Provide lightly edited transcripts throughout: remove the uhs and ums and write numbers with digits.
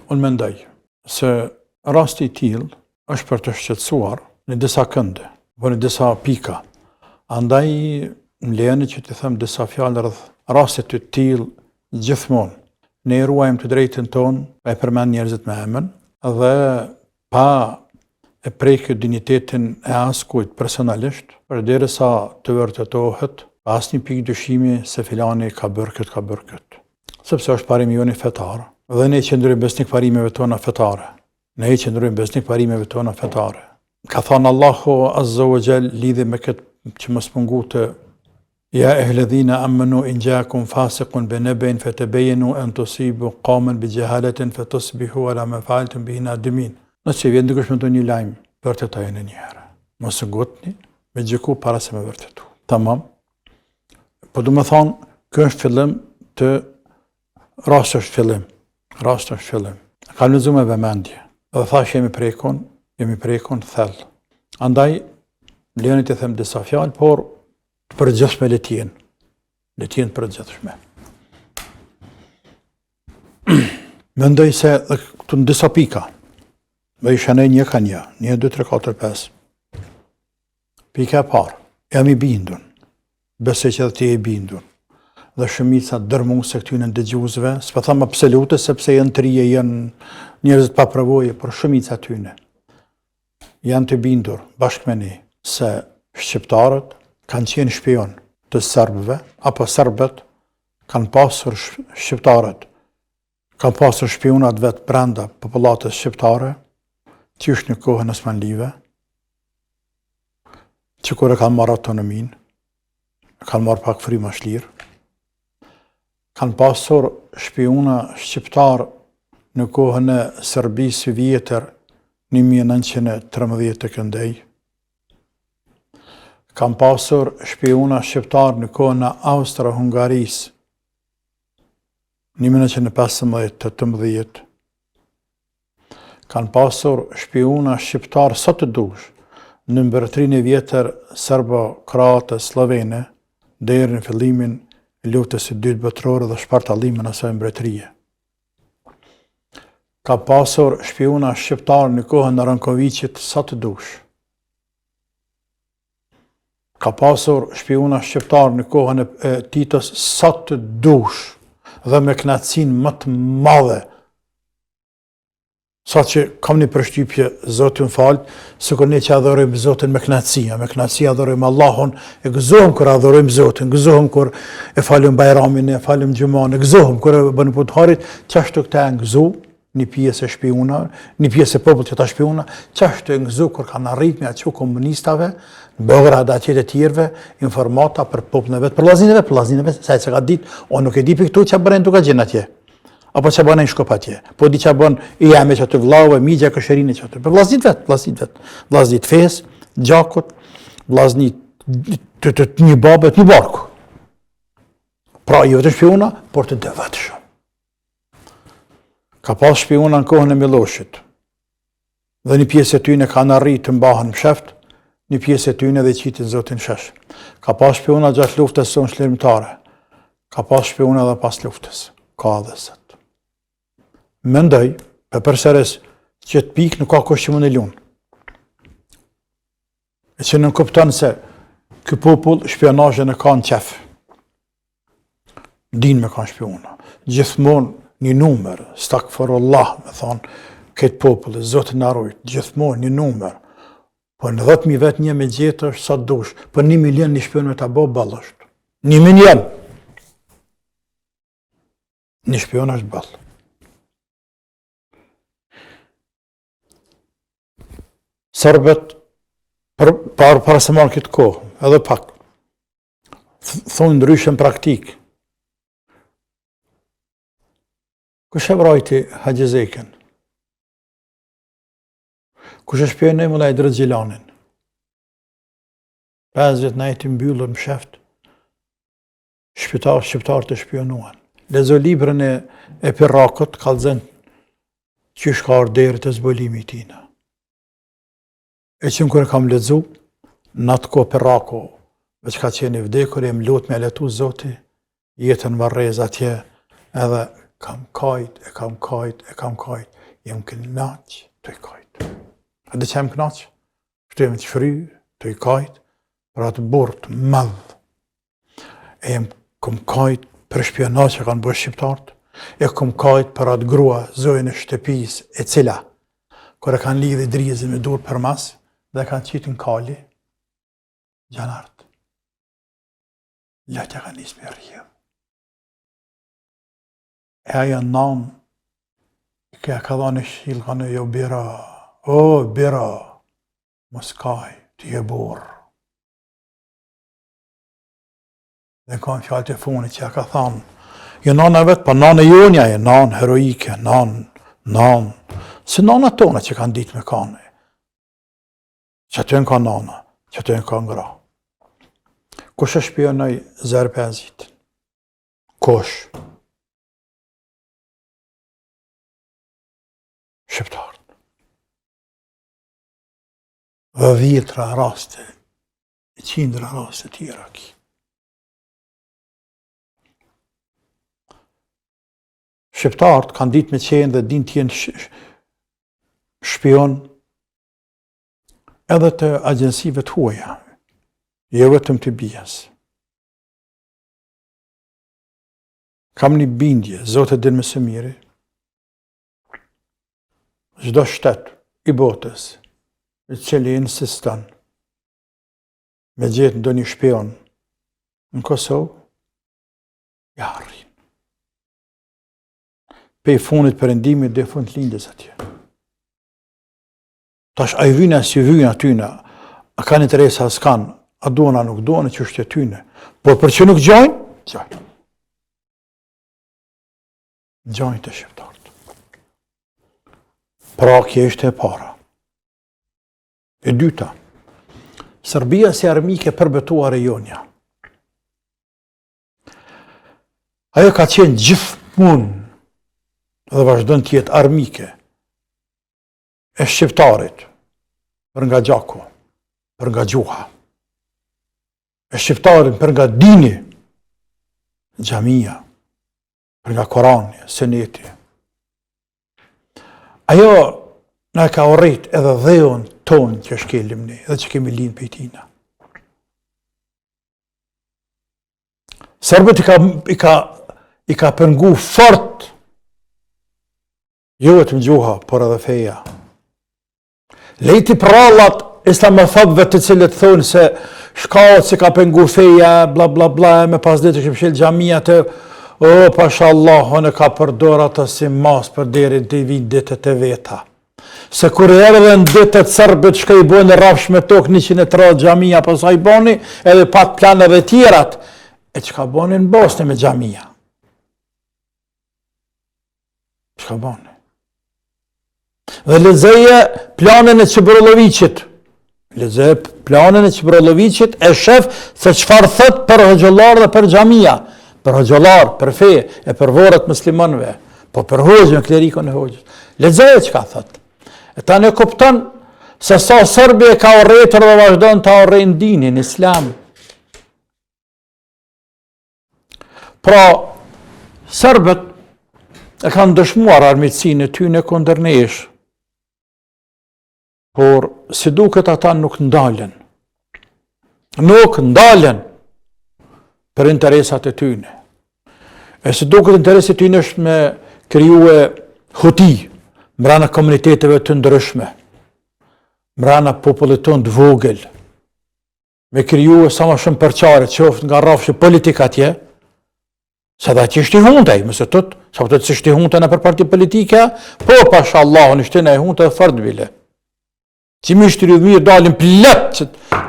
Unë mendoj se rasti I tillë është për të shqetësuar në disa kënde, në disa pika. Andaj më lejoni që të them disa fjalë rreth rastit të tillë gjithmonë. Ne ruajmë të drejtën tonë, pa e përmend njerëzit me emër dhe pa e prekë dinjitetin e askujt personalisht, përderisa të vërtetohet pa asnjë pikë dyshimi se filani ka bërë këtë. Sepse është parimi joni fetar. Dhe ne qëndrojmë besnik parimeve tona fetare. Ka thënë Allahu Azza wa Jall lidhe me këtë që mos mungu të ja ehledhina amanu in jaakum fasiqun binaba'in fatabayyanu an tusibu qauman bijahalatin fatusbihu ala ma fa'altum bihi nadimin. Nëse vjen dikush me një lajm, vërtetojeni një herë. Mos e gotni me gjyku para se me vërtetu. Tamam. Po do të thonë, ky është fillim të rasti është fillim. Kam lexuar me vëmendje. Dhe thash jemi prekun thellë. Andaj, lejoni të them disa fjalë, por të përgjithshme le të jenë përgjithshme. Mendoj se këtu në disa pika, dhe I shënej një ka një, 1, 2, 3, 4, 5. Pika e parë, jam I bindun, besoj që dhe ti I bindun. Dhe shumica dërmuese këtyre dëgjuesve, s'po them absolute sepse janë të rinj, janë njerëz pa përvojë, por shumica tyne janë të bindur bashkë me ne se shqiptarët kanë qenë shpion të serbëve, apo serbët kanë pasur shqiptarët, kanë pasur shpionat vetë brenda popullatës shqiptare, qysh në kohën Osmanlive, që kur e kanë marrë autonominë, kanë marrë pak fryma shlirë, kanë pasur shpiona shqiptar në kohën e Serbisë vjetër 1913 të këndej. Kanë pasur shpiona shqiptar në kohën e Austro-Hungarisë 1915-18. Kanë pasur shpiona shqiptar sot të dush në mbretërinë e vjetër serbo-kroate slovene deri në fillimin e luftës së dytë botërore dhe shpartallimin e asaj mbretërie. Ka pasur shpiona shqiptar në kohën e Rankovićit sa të dush. Ka pasur shpiona shqiptar në kohën e Titos sa të dush dhe me kënaqësinë më të madhe. Sa që kam një përshtypje, Zoti më fal, sikur ne që adhurojmë Zotin me kënaqësi adhurojmë Allahun, e gëzohem kur adhurojmë Zotin, gëzohem kur e falim Bajramin, e falim Xhuman, e gëzohem kur e bënë putharit, çashtu këta janë gëzu, një pjesë e shpiuna, një pjesë e popullit që ta shpiuna, çashtu e gëzu kur kanë arrit me ato komunistave, në Beograd atje të tjerëve, informata për popullin e vet, për vllaznin e vet, sa e ka ditë, unë nuk e di për këtu çfarë bëren duke gjën atje. Apo që bënë në shkop atje, po di që bënë I jame që të vllave, migja, këshërinë që të, për vllaznit vet, vllaznit fes, gjakut, vllaznit të një babet, një barku. Pra, jo të shpiona, por të devotshëm. Ka pas shpiona në kohën e Miloshit, dhe një pjesë e tyne kanë arrit të mbahen msheft, një pjesë e tyne dhe qitin Zotin shesh. Ka pas shpiona gjatë luftës sonë shlirimtare, ka pas shpiona dhe pas luftës, ka dhe sët. Mendoj, për përsëris, që të pikë nuk ka kush që më në lunë. E që në kupton se ky popull shpionazhin e ka në qef. Din me kanë shpiona. Gjithmonë një numër, stakfirullah, me thonë, këtë popull, Zotin na rujt, gjithmonë një numër. Po në 10.000 vetë një me gjetë është sa dush, po 1 milion një shpion me ta bo ballë është. 1 milion! Një shpion është ballë. Serbët, para se marrë këtë kohë, edhe pak, thonë ndryshën praktikë. Kush e vrajti Haxhi Zekën? Kush e shpionoi Mullaj Drexhilanin? 5 vjet na jeti mbyllur në sheft. Shqiptar të shpionuan. Lexo librin e Pirrakut, kallëzën qysh ka ardhur të zbulimi I tij. E që kërë kam lexu, në atë kohë Pirraku, veç ka qenë I vdekur, e më lutë me letu Zoti, jetën varrez atje, edhe kam kajt. jem kënaq të i kajt. A dhe që jem kënaq? Shtu jem të shfry, të i kajt, për atë burë të madhë. E jem këm kajt për shpionat që kanë bërë shqiptarët, e këm kajt për atë grua zojën e shtëpis e cila, kër e kanë lidhë drizën me dur për mas, dhe kanë qitë në kali, gjanartë. Lëtja ka njës me rrjem. E aja nanë, i ka dhane shilë, ka në jo bira, o bira, mos kaj, ti e borë. Dhe ka në fjallë telefonit që ja ka thanë, jo nanë e vetë, pa nanë e jonja e, nanë heroike, nanë, se nanë tona që kanë ditë me kane. Që aty në ka nana, që aty në ka ngra. Kush e shpionoj Zerpezit? Kush? Shqiptarët. Dhe dhjetra raste, e qindra raste tjera ki. Shqiptarët kanë ditë me qenë dhe din t'jenë shpion edhe të agjensive të huaja, jo vetëm të bijes. Kam një bindje, Zotë din më së miri, çdo shtet i botës, i cili insiston me gjetë ndonjë shpion në Kosovë, ja arrin. Pe fundit perëndimit dhe fund lindjes atje. Tash a i vyna si vyna tyne, a kanë interesa a s'kanë, a duona nuk duona që është tyne. Por për që nuk gjojnë, gjojnë. Gjojnë të shqiptarët. Pra kje ishte e para. E dyta, Serbia si armike përbetuar e jonja. Ajo ka qenë gjithmonë dhe vazhdon të jetë armike e shqiptarit, për nga gjako, për nga gjuha, e shqiptarit për nga dini, xhamia, për nga Korani, seneti. Ajo na ka urrit edhe dheun ton që shkelim ne, edhe që kemi lind për tina. Serbët i ka pëngu fort, jo vetëm gjuha, por edhe feja. Lejti prallat islamofobëve të cilët thonë se shkaut se ka pengu feja, bla bla bla, me pas ditë që pëshel xhamia të, o, pasha Allah, në ka përdor atë si mas për deri të vinë ditët e veta. Se kur erdhe në ditët serbët shka i bojnë rafsh me tokë 130 xhamia, pasaj boni edhe pak planeve tjerat, e që ka boni në Bosnë me xhamia? Që ka boni? Dhe lezeje planën e Çebrollovicit. Lezeje planën e Çebrollovicit e shef se çfarë thot për hoxhallar dhe për xhamia. Për hoxhallar, për fe, e për vorët muslimanëve, po për hoxhën, klerikun e hoxhës. Lezeje çka thot. E ta ne kupton se sa Serbia ka urrëtur dhe vazhdon të urrejnë dinin islam. Pra, serbët e kanë dëshmuar armiqsinë e tyre kundër nesh. Por, si duket ata nuk ndalen. Nuk ndalen për interesat e tyne. E si duket interesat e tyne është me kriju huti, mbrana komuniteteve të ndryshme, mbrana popullit të vogël, me kriju sa ma shumë përqare, qoftë nga rrafshë politik atje, se da që ishte i hundaj, mëse tëtë, sa pëtët që ishte i hundaj në për parti politika, po pasha Allah, në ishte në i hundaj dhe fardbile. Që mi shtëri mirë dalin plët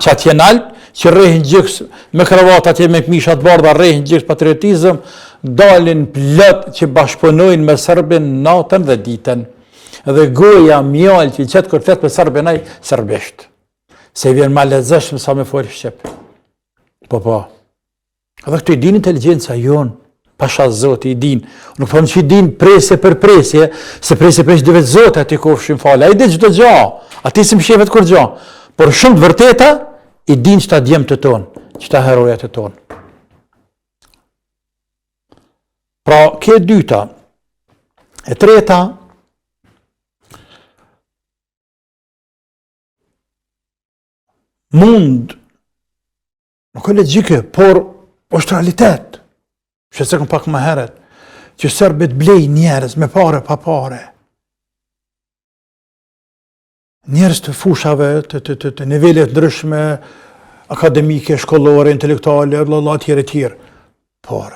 që atje në alpë, që rejnë gjëks me kravat atje me këmishat bardha, rejnë gjëks patriotizm, dalin plët që bashkëpunojnë me Serbin natën dhe ditën. Dhe goja mjallë që qëtë kërë fletë me Serbinaj, serbisht. Se vjen ma lezeshme sa me folë shqip. Po. Edhe këtu i din inteligenca jonë, pasha Zotë i din. Nuk përmë që i din presje për presje, se presje për dhe vetë Zotë ati kofshin falë. A i din që të gja, ati si më shefet kur gja. Por shumë të vërteta, i din që ta djemë të tonë, që ta herojat të tonë. Pra, ke dyta. E treta, mund, nuk e logjike, por është realitet. Që se pak më herët, që serbët blej njerëz me pare pa pare. Njerëz të fushave, të nivelet ndryshme, akademike, shkollore, intelektuale, tjere. Por,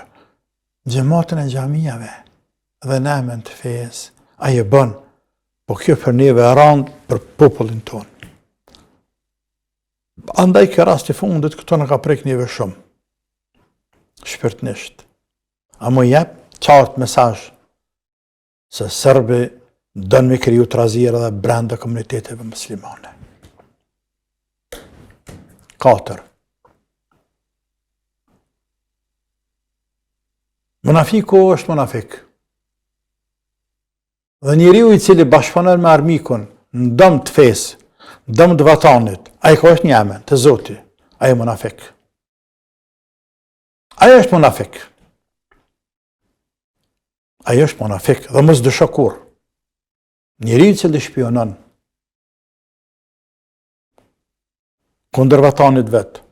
xhamatën e xhamijave dhe namen të fesë, aje bën, po kjo për neve e randë për popullin tonë. Andaj kjo rast i fundit, këto në ka prek njeve shumë. Shpirtnisht. A më jep qartë mesazh se Serbi dënë me kriju trazira dhe brenda komuniteteve muslimane. 4. Munafiku është munafik. Dhe njeriu i cili bashkëpunon me armikun në dëm të fesë, në dëm të vatanit, ai ka është një emën të Zoti, ai është munafik. Ai është munafik. Ai është munafik dhe mos dësho kurrë. Njeriu i cili shpionon kundër vatanit vet,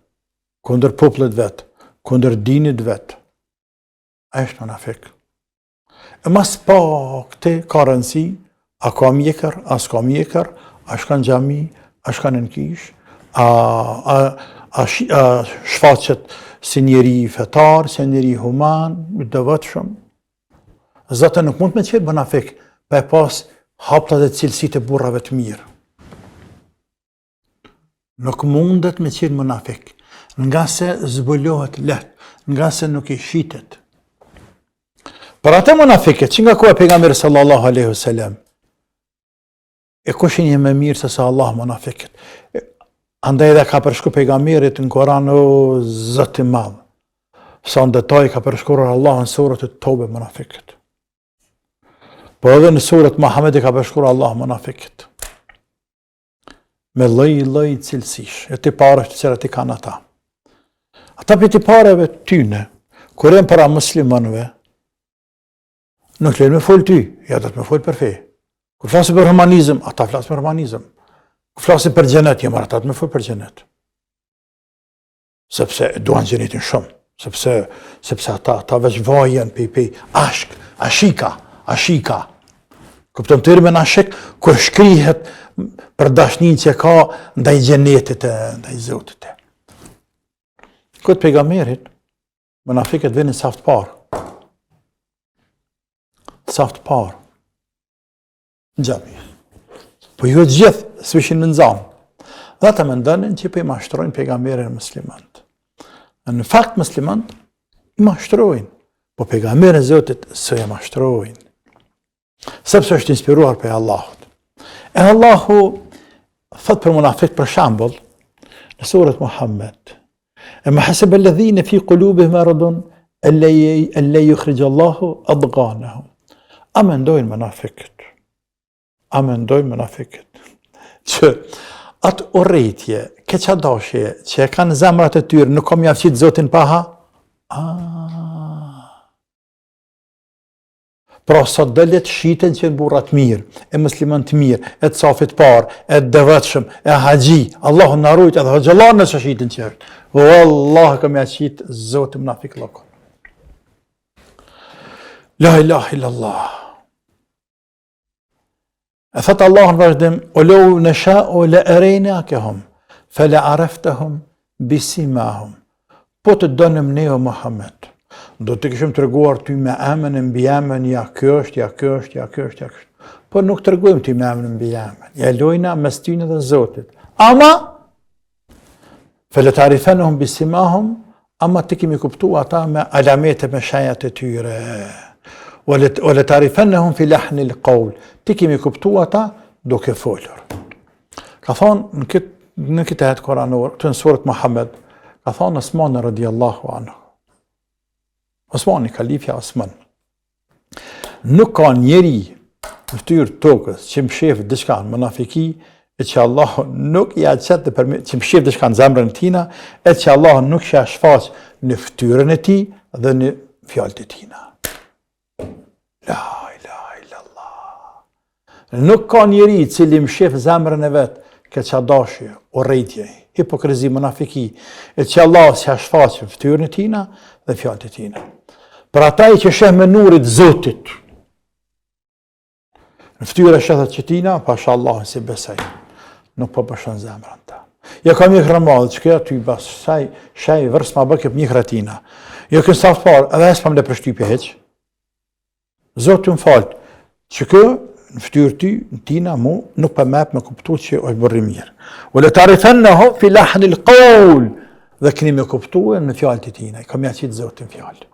kundër popullit vet, kundër dinit vet, ai është munafik. E mas pak të ka rëndësi, a ka mjekër, a s'ka mjekër, a shkan xhami, a shkan në kish, a shfaqet si njeri fetar, si njeri human, devotshëm. Zoti nuk mund me qenë munafik, pa e pas haptat e cilësitë e burrave të mirë. Nuk mundet me qenë munafik, nga se zbulohet lehtë, nga se nuk i shitet. Për atë munafiket, që nga koha pejgamberi sallallahu alaihi wasallam, e kushin një më mirë se sa Allah munafiket. Andaj edhe ka përshku pejgamberit në Koran, o Zoti i madh. Sa në detaj ka përshkruar Allah në surët e Tobe munafiket. Po edhe në surët Muhamedi ka përshkruar Allah munafiket. Me lloj cilësish, e të parë të cilat i kanë ata. Ata për të pareve tyne, kur janë para muslimanëve, nuk lejnë me folë ty, ja do të me folë për fe. Kur flasin për humanizëm, ata flasin për humanizëm. Kur flasin për xhenet, ja marr ata të me folë për xhenet. Sepse duan xhenetin shumë, sepse ata veç vajen pe ashk, ashika. Kupton termin ashik, kur shkrihet për dashnin që ka ndaj xhenetit, ndaj Zotit. Këtë pejgamberit, munafiqët vinin saft parë. Saft parë. Në xhami. Po jo të gjithë, s'vishin në nxanë. Dhe ata mendonin që po i mashtrojnë pejgamberin e muslimanët. Në fakt muslimanët i mashtrojnë, po pejgamberin e Zotit s'e mashtrojnë. Sepse është inspiruar për Allahut. E Allahu thot për munafik për shembull në surën Muhammed. Ema hasib alladhina fi qulubihim maradun alla yukhrij Allahu adghanahum. A mendojnë munafikët, që atë urrëtitje, keqadashje që e kanë zemrat e tyre, nuk kam mjaftit Zotin paha? Pra sot dëllet shiten që në burrat mirë, e musliman të mirë, e të safit parë, e të devotshëm, e haxhi, Allahu na rujt edhe hoxhallar nëse shiten që është. Wallahi kam mjaftit Zotin munafik lokon. La ilaha illallah. E thëtë Allah në vazhdim, o lau në sha'u le arejnakehum, fe le areftehum bisimahum. Po të dënëm ne o Muhammed, do të kishim të reguar ty me emën e mbi emën, ja kjo është. Po nuk të regujmë ty me emën e mbi emën, ja lojna mes tyne dhe Zotit. Ama, fe le tarifenhum bisimahum, ama të kemi kuptu ata me alamete me shenjat e tyre. Ole tarifennehum fi lahni l'qawl, ti kemi kuptu ata duke folur. Ka thonë në këtë ajet koranor, të në surët Muhammed, ka thonë Osmani radiallahu anhu. Osmani, kalifja Osman. Nuk ka njeri në fytyrë tokës që më shef diçka në munafiki, e që Allah nuk i aqet që më shef diçka në zemrën e tina, e që Allah nuk që shfaq në fytyrën e ti dhe në fjalët e tina. La ilaha illallah. Nuk ka njeri cili më shef zemrën e vetë, keqardashje, urrëtie, hipokrizi, munafiki, e që Allah s'ja shfaqe fytyrën e tina dhe fjalët e tina. Për ata që sheh me nurit Zotit, në fytyrë shëthet që tina, pasha Allah si besej, nuk po bëshën zemrën ta. Ja ka mjekra madhë, që këja ty bas, shaj vërës ma bëkëp mjekra tina. Jo kënë saftë parë, edhe esë pa më le përshtypje heqë. Zotë më falë, që kë, në fytyrë ty, në tina, mu, nuk për mepë me kuptu që është bërri mirë. O le tarifën në ho, fi lahni l'kaul, dhe këni me kuptu e në fjallë të tina, i kam ja qitë Zotë në fjallë.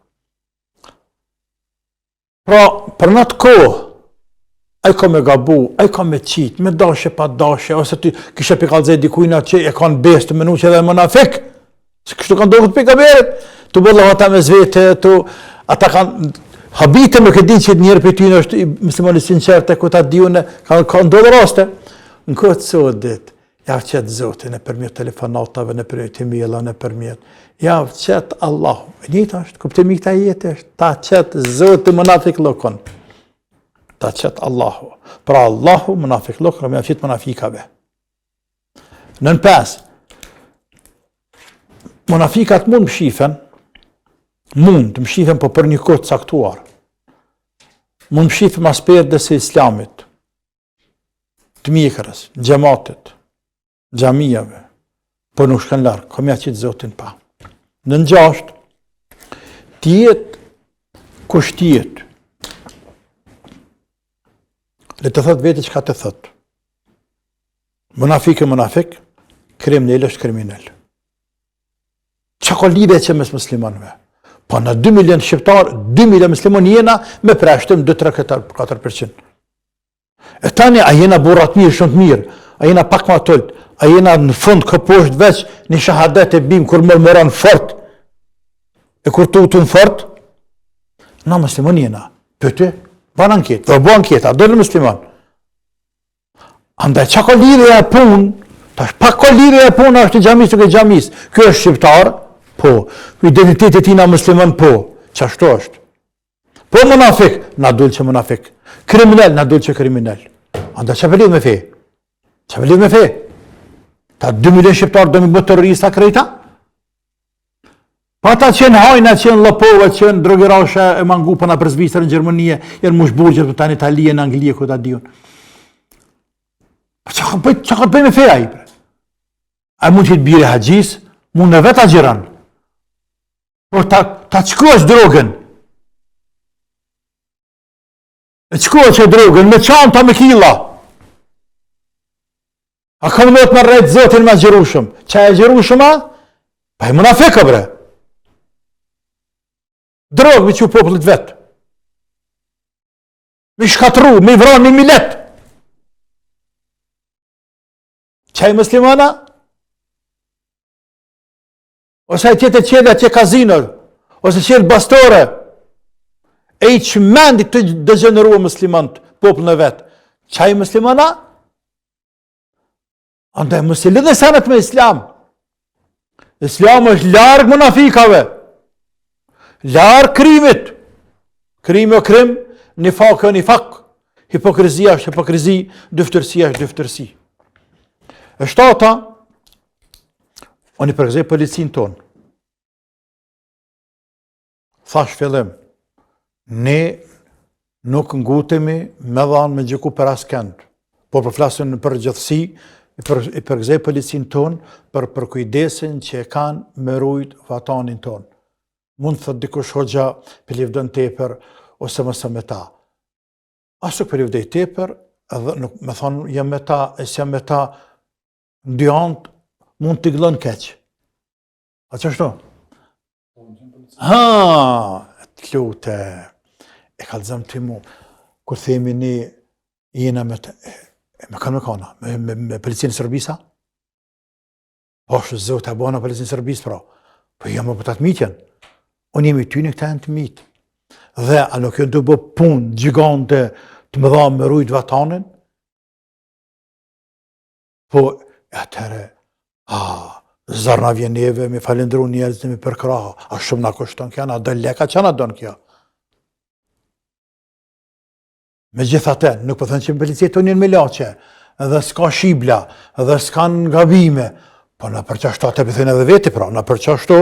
Pra, për në të kohë, ai ka me gabu, ai ka me qitë, me dashe pa dashe, ose ty kishe pikallëzej dikujna që e kanë besë të menu që edhe munafik, se kështu kanë dohët pikaberit, të bëllë ata me zvete, ata kanë habite me këtë din që njërë për ty në është muslimani sinqerte, ku ta diune, kanë ndodhë raste. Në këtë sotit, javë qëtë Zotin, në përmjet telefonatave, në përmjet emaila, në përmjet, javë qëtë Allahu. Njëta është, kuptimi këta jetë është, ta qëtë Zotin munafik lokon. Ta qëtë Allahu. Pra Allahu munafik lokon, me qitë munafikave. Nën pes, munafikat mund më shifen po për një kohë të caktuar. Mund më shifen mas perdës e islamit, të mjekrës, gjematit, gjamijave, por nuk shkën larkë, kom ja qitë Zotin pa. Në gjashtë, tjetë kush tjetë. Le të thëtë vete që ka të thëtë. Munafik e munafik, kriminal është kriminal. Që ka lidhe që mes muslimanve? Pa në 2 milion shqiptar, 2 milion muslimon jena me preshtim 2-3-4%. E tani, a jena burat mirë, shumë të mirë, a jena pak ma tëllë, a jena në fund këposht veç një shahadet e bim, kur mërmëran fort, e kur të utun fort, na muslimon jena, pëtë, ban anket, dhe bo anket, a do në musliman. Andaj, që ka lidhe e pun, tash pak ka lidhe e pun, është gjamis, nuk e gjamis, kjo është shqiptar, po, identitetet tina musliman, po, qashtu është. Po munafik, na dul që munafik. Kriminal, na dul që kriminal. Andaj, që pëllit me fe? Që pëllit me fe? Ta 2 milion shqiptar do mi bë terrorista krejta? Pa ta qenë hajna, qenë lopove, qenë drogirashe e mangu për në përzvisër në Gjermënie, jenë mushburgjët për ta në Italije, në Anglije, ku ta dion. Pa që ka të bëj me feja i? A mund që të bire haqis, mund në vetë agjeran. Por ta qëko është drogën. E qëko është drogën, me qanta me kila. A kam nëtë me rejtë Zotin me gjerushëm. Qa e gjerushëm a? Pa e munafika bre. Drogë me që popullit vetë. Me shkatru, me vran një milet. Qa e muslimana? Ose e tjetë qedja që kazinër, ose qedë bastore, e i që mendit të dëgjenerua muslimant, popullën e vetë. Qa e muslimana? Andaj muslimit dhe sanët me islam. Islam është largë munafikave, largë krimit. Krimi o krim, nifak o nifak, hipokrizia është hipokrizi, dyftërsia është dyftërsi. E shtata, unë i përgëzej policin tonë. Thash fillim, ne nuk ngutemi me dhanë me gjiku për askend, por përflasin në përgjithësi, i përgëzej policin tonë për kujdesin që e kanë me rujt vatanin tonë. Mund thët dikush hoxha për livdën tepër, ose mëse me ta. Asë për livdej tepër, edhe nuk me thonë jem me ta, e si jem me ta, në dy antë, mund t'i glën keq. A që shto? Ha, të lute, e kalëzëm të mu, kur themi një jena me kanë me kana, me policinë Sërbisa? Ashtë zotë e bona policinë Sërbis, pra, po jam më për të mitjen. Unë jemi ty në këta në të mitë. Dhe, a nuk jënë të bë punë gjigante të më dha me rujt vatanin? Po, atëre, zarna vjen neve, me falendru njerëz dhe me përkraha, a shumë na kushton kja, na dë leka që na donë kja. Me gjithate, nuk përthën që në policjet të njën me lache, edhe s'ka shibla, edhe s'kan gabime, po në përqashto të pëthën edhe veti, pra, në përqashto,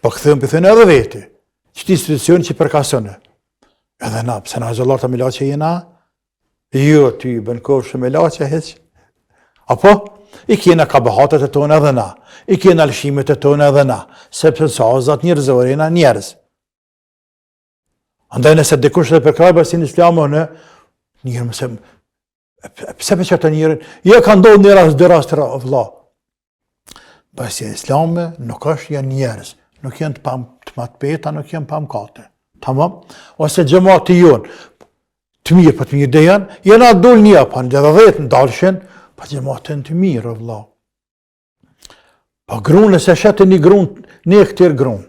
po këthën pëthën edhe veti. Qëti institucion që përkasënë. Edhe na, pëse na zëllar të me laqe jena? Jo, ty bën koshë me laqe, heq. Apo? I kena kabahatet e tonë edhe na. I kena lëshimet e tonë edhe na. Sepse sa zat njerëzore, jena njerëz. Andaj nëse dikush dhe përkraj basin islamu në njërë mëse, pëse për që të njërën, jo ka ndodhë një rast, dë rast, vëlla. Basin islamu nuk është janë njerëz, nuk janë të matpeta, nuk janë pa mkate. Tamam? Ose gjemati jonë, të mirë për të mirë dhe janë atë dole një, pa në gjitha dhejtë në dalëshen, pa gjematin të mirë, vëlla. Pa grunë, se shetë një grunë, një këtirë grunë.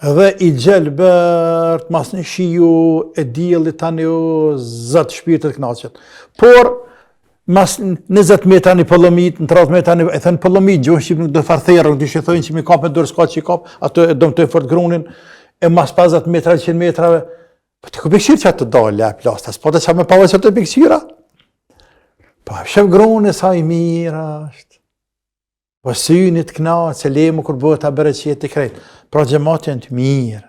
Edhe i gjelbert, mas në shiju, e djeli tani o zëtë shpirtet knaqet. Por, mas 20 metra një pëllëmit, në 30 metra një, e thënë pëllëmit, gjohë shqip nuk dhe fartherë, nuk dhe shqithojnë që mi kap me dorë s'ka që i kap, ato e dëmë të e fort grunin, e mas 50 metra, 100 metrave, po të ku pikësirë që atë të dalë, e plastas, po të që me pavë që të pikësira? Po, shëf grunë e sa i mirë është. Po synit knaqë, se lemu kur bëhet a bere që jetë i krejtë. Pra gjematë janë të mirë.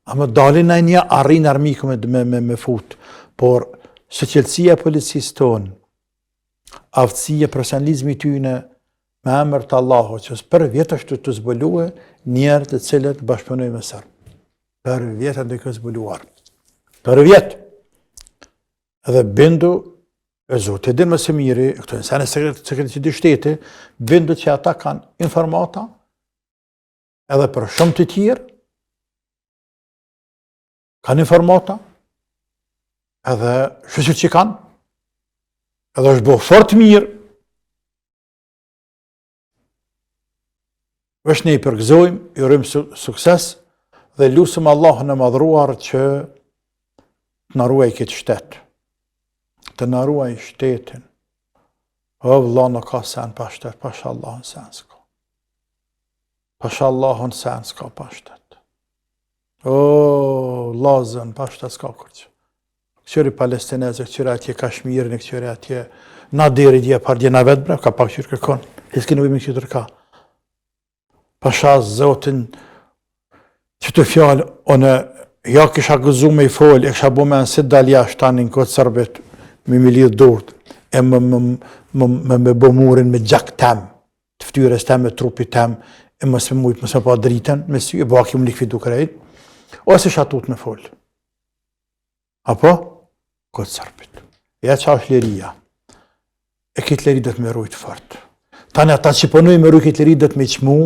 A më dalin e një arrinë armiku me futë. Por, së qëllësia policisë tonë, aftësia profesionalizmi tyne, me emër të Allahu, që për vjetë është të zbuluhe njerë të cilët bashkëpunoj me sërë. Për vjetë të këtë zbuluar. Për vjetë. Edhe bindu, e zotë, e din më së miri, këto nësene sekretari të shteti, bindu që ata kanë informata, edhe për shumë të tjerë, kanë informata, edhe shësër që kanë, edhe është bëhë fort mirë, vesh ne i përgëzojmë, i rëjmë sukses, dhe lusëm Allahun e madhruar që të na ruaj këtë shtetë, të na ruaj shtetin. O vëlla nuk ka sen pa shtet, pasha Allahun sen s'ka. Pasha Allahun sen s'ka pa shtet. O lazën pa shtet s'ka kërqë. Këqëri palestinezë, këqëri atje Kashmirin, këqëri atje na deri dje par dje na vetë bre, ka pak qërë kërkon. Hiski në vimi këtë rëka. Pasha zotin që të fjallë, one, ja kisha gëzu me i folë, e kisha bu me nësit dalja shtanin këtë sërbet, me mi lidhë dorët, e me bo murin me gjak tem, të ftyres tem, me trupi tem, e mësë me mujtë, mësë me pa dritën, me sy, e baki më likvidu krejt, ose shatut me folë. Apo? Këtë sërbet. Ja qa është liria. E këtë liri dhe të me rujtë fort. Tani ata që pënuj me rujtë këtë liri dhe të me qmu,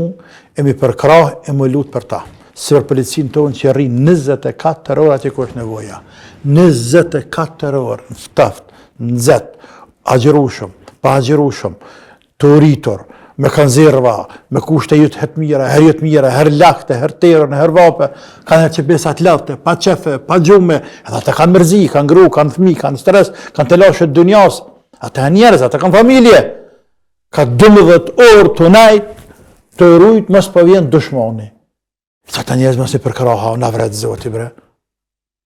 e mi përkrah, e me lutë për ta. Se për policinë tonë që rri 24 orë atë ku është nevoja. 24 orë, në ftaft, në zetë, agjerushëm, pa agjerushëm, të rritur, me kanzerva, me kushte jëtë herë mira, herë lakte, herë terën, herë vape, kanë herë që besat lafte, pa qefe, pa gjume, edhe ata kanë mërzi, kanë gru, kanë fmi, kanë stres, kanë të lashet dënjas, ata janë njerëz, ata kanë familje. Ka 12 orë të najtë, të rrujtë, mos pa vjen dëshmoni. Sa ta njerëz mësi përkraha, na vret zoti bre.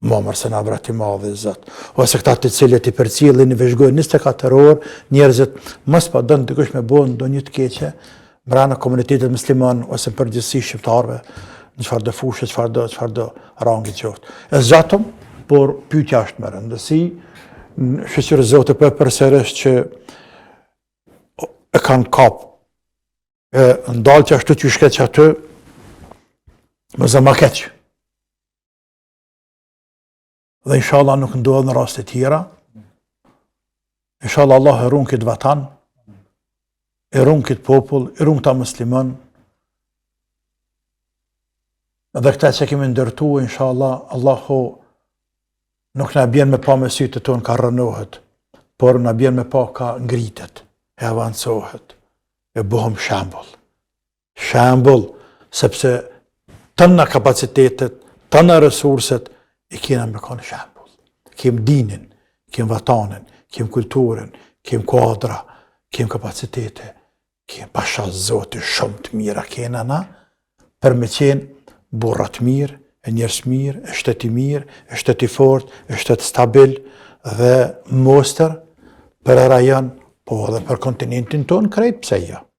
Momër se na vret i madhe zot. Ose këta të cilët i përcjellin i vëzhgojnë 24 orë, njerëzit mos pa dën dikush me bën ndonjë të keqe brenda komunitetit musliman ose përgjithësi shqiptarëve, në çfarë do fushë, çfarë do rangi qoftë. E zgjatëm, por pyetja është më rëndësi, shoqërë zotë përsërish që e kanë kap. E ndalë që ashtu që shket që aty, më zë ma keqë. Dhe inshallah nuk ndodhë në rast e tjera. Inshallah Allah e runë këtë vatan, e runë këtë popull, e runë këta muslimën. Dhe këta që kemi ndërtu, inshallah, Allahu nuk në bjen me pa me sytë të tonë ka rënohet, por në bjen me pa ka ngritet, e avancohet, e bëhëm shambull. Shambull, sepse tëna kapacitetet, tëna resurset, i kena me kanë shambull. Kem dinin, kem vatanin, kem kulturin, kem kuadra, kem kapacitete, kem pasha zoti shumë të mira kena na, për me qenë burrat mirë, e njerës mirë, e shteti mirë, e shteti fort, e shteti stabil, dhe mostër për rajon, po edhe për kontinentin tonë krejt, pse jo.